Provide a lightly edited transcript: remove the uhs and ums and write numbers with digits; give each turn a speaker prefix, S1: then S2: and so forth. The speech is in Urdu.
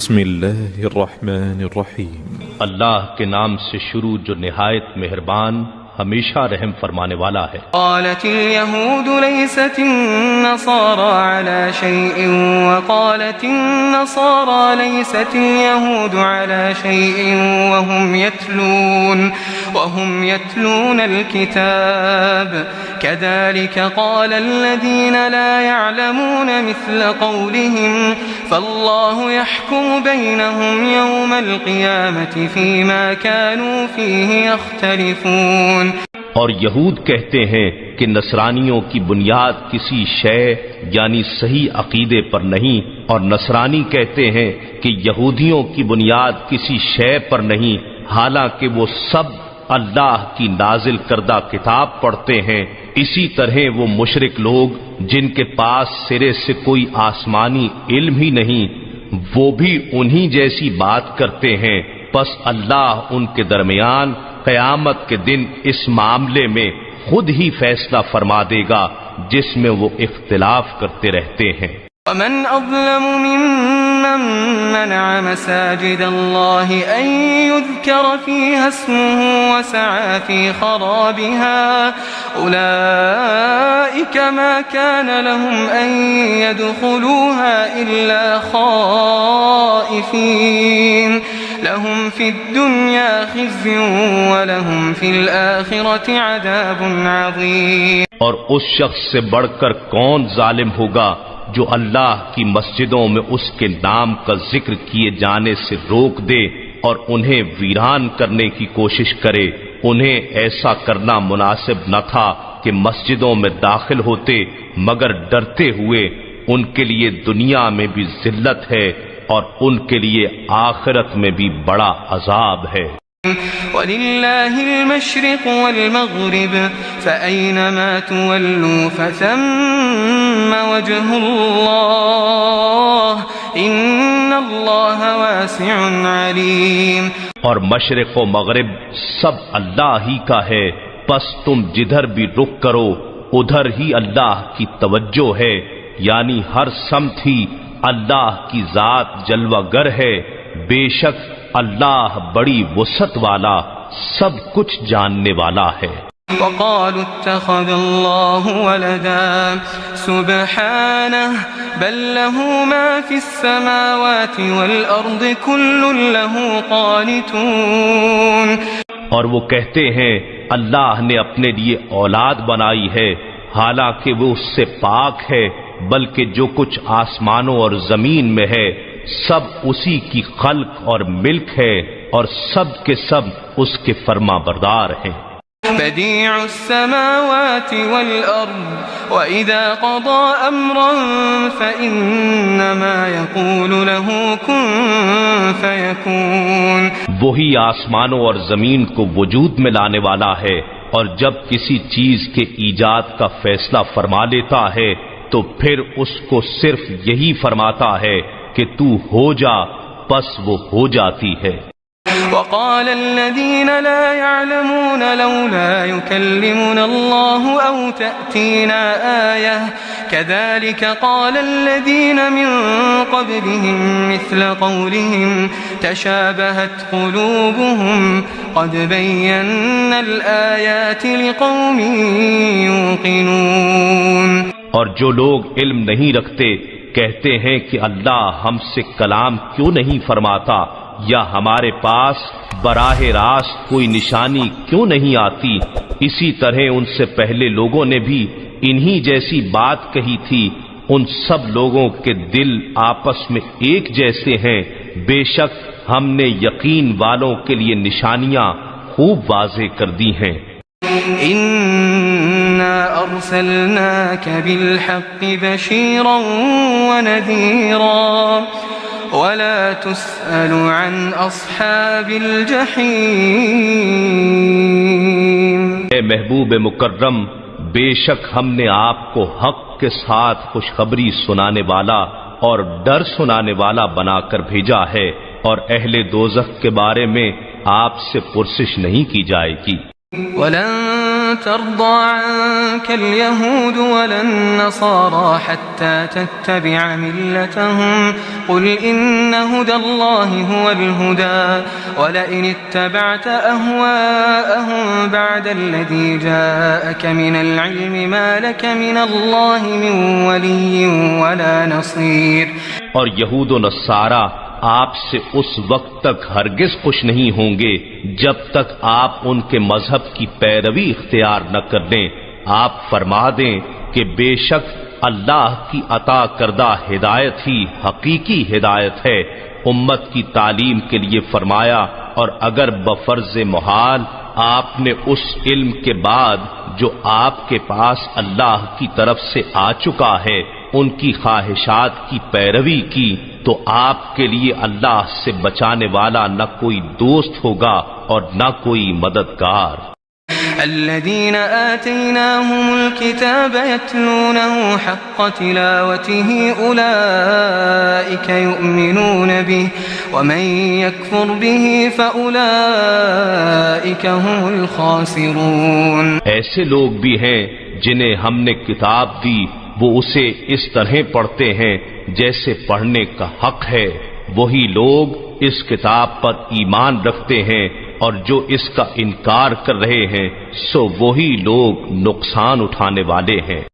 S1: بسم اللہ الرحمن الرحیم،
S2: اللہ کے نام سے شروع جو نہایت مہربان ہمیشہ رحم فرمانے والا ہے۔
S3: قالت اليهود ليست النصارى على شيء وقالت النصارى ليست اليهود على شيء وهم يتلون الكتاب كذلك قال الذين لا يعلمون مثل قولهم فالله يحكم بينهم يوم القيامة فيما كانوا فيه يختلفون۔
S2: اور یہود کہتے ہیں کہ نصرانیوں کی بنیاد کسی شے یعنی صحیح عقیدے پر نہیں، اور نصرانی کہتے ہیں کہ یہودیوں کی بنیاد کسی شے پر نہیں، حالانکہ وہ سب اللہ کی نازل کردہ کتاب پڑھتے ہیں۔ اسی طرح وہ مشرک لوگ جن کے پاس سرے سے کوئی آسمانی علم ہی نہیں، وہ بھی انہی جیسی بات کرتے ہیں، پس اللہ ان کے درمیان قیامت کے دن اس معاملے میں خود ہی فیصلہ فرما دے گا جس میں وہ اختلاف کرتے رہتے ہیں۔
S3: ومن أظلم ممن منع مساجد الله أن يذكر فيها اسمه وسعى في خرابها أولئك ما كان لهم أن يدخلوها إلا خائفين لهم في الدنيا خزي ولهم في الآخرة عذاب عظيم۔
S2: اور اس شخص سے بڑھ کر کون ظالم ہوگا جو اللہ کی مسجدوں میں اس کے نام کا ذکر کیے جانے سے روک دے اور انہیں ویران کرنے کی کوشش کرے۔ انہیں ایسا کرنا مناسب نہ تھا کہ مسجدوں میں داخل ہوتے مگر ڈرتے ہوئے، ان کے لیے دنیا میں بھی ذلت ہے اور ان کے لیے آخرت میں بھی بڑا عذاب ہے۔
S3: وَلِلَّهِ الْمَشْرِقُ وَالْمَغْرِبُ فَأَيْنَمَا تُوَلُّوا فَثَمَّ وَجْهُ اللَّهِ إِنَّ اللَّهَ وَاسِعٌ عَلِيمٌ۔
S2: اور مشرق و مغرب سب اللہ ہی کا ہے، پس تم جدھر بھی رخ کرو ادھر ہی اللہ کی توجہ ہے، یعنی ہر سمت ہی اللہ کی ذات جلوہ گر ہے۔ بے شک اللہ بڑی وسعت والا سب کچھ جاننے والا ہے۔
S3: وقالوا اتخذ الله ولدا سبحانه بل له ما في السماوات والأرض كل له قانتون۔
S2: اور وہ کہتے ہیں اللہ نے اپنے لیے اولاد بنائی ہے، حالانکہ وہ اس سے پاک ہے، بلکہ جو کچھ آسمانوں اور زمین میں ہے سب اسی کی خلق اور ملک ہے، اور سب کے سب اس کے فرما بردار ہیں۔
S3: بديع السماوات والأرض وإذا قضى أمرا فإنما يقول له كن فيكون۔
S2: وہی آسمانوں اور زمین کو وجود میں لانے والا ہے، اور جب کسی چیز کے ایجاد کا فیصلہ فرما لیتا ہے تو پھر اس کو صرف یہی فرماتا ہے کہ تو ہو جا، پس وہ ہو جاتی ہے۔
S3: وقال الذين لا يعلمون لولا يكلمنا الله أو تأتينا آية كذلك قال الذين من قبلهم مثل قولهم تشابهت قلوبهم قد بينا الآيات لقوم يوقنون۔
S2: اور جو لوگ علم نہیں رکھتے کہتے ہیں کہ اللہ ہم سے کلام کیوں نہیں فرماتا، یا ہمارے پاس براہ راست کوئی نشانی کیوں نہیں آتی۔ اسی طرح ان سے پہلے لوگوں نے بھی انہی جیسی بات کہی تھی۔ ان سب لوگوں کے دل آپس میں ایک جیسے ہیں، بے شک ہم نے یقین والوں کے لیے نشانیاں خوب واضح کر دی ہیں۔
S3: إِنَّا أَرْسَلْنَاكَ بِالْحَقِّ بَشِيرًا وَنَذِيرًا وَلَا تُسْأَلُ عَنْ أَصْحَابِ الْجَحِيمِ۔
S2: اے محبوب مکرم، بے شک ہم نے آپ کو حق کے ساتھ خوشخبری سنانے والا اور ڈر سنانے والا بنا کر بھیجا ہے، اور اہل دوزخ کے بارے میں آپ سے پرسش نہیں کی جائے گی۔
S3: وَلَن ترضى عنك اليهود ولا النصارى حتى تتبع ملتهم قل إن هدى الله هو الهدى ولئن اتبعت أهواءهم بعد الذي جاءك من العلم ما لك من الله من ولي ولا نصير.
S2: اور یہود و نصارہ آپ سے اس وقت تک ہرگز خوش نہیں ہوں گے جب تک آپ ان کے مذہب کی پیروی اختیار نہ کر لیں. آپ فرما دیں کہ بے شک اللہ کی عطا کردہ ہدایت ہی حقیقی ہدایت ہے. امت کی تعلیم کے لیے فرمایا اور اگر بفرض محال آپ نے اس علم کے بعد جو آپ کے پاس اللہ کی طرف سے آ چکا ہے ان کی خواہشات کی پیروی کی تو آپ کے لیے اللہ سے بچانے والا نہ کوئی دوست ہوگا اور نہ کوئی مددگار.
S3: الذين آتيناهم الكتاب يتلونه حق تلاوته أولئك يؤمنون به ومن يكفر به فأولئك هم الخاسرون.
S2: ایسے لوگ بھی ہیں جنہیں ہم نے کتاب دی وہ اسے اس طرح پڑھتے ہیں جیسے پڑھنے کا حق ہے. وہی لوگ اس کتاب پر ایمان رکھتے ہیں اور جو اس کا انکار کر رہے ہیں سو وہی لوگ نقصان اٹھانے والے ہیں.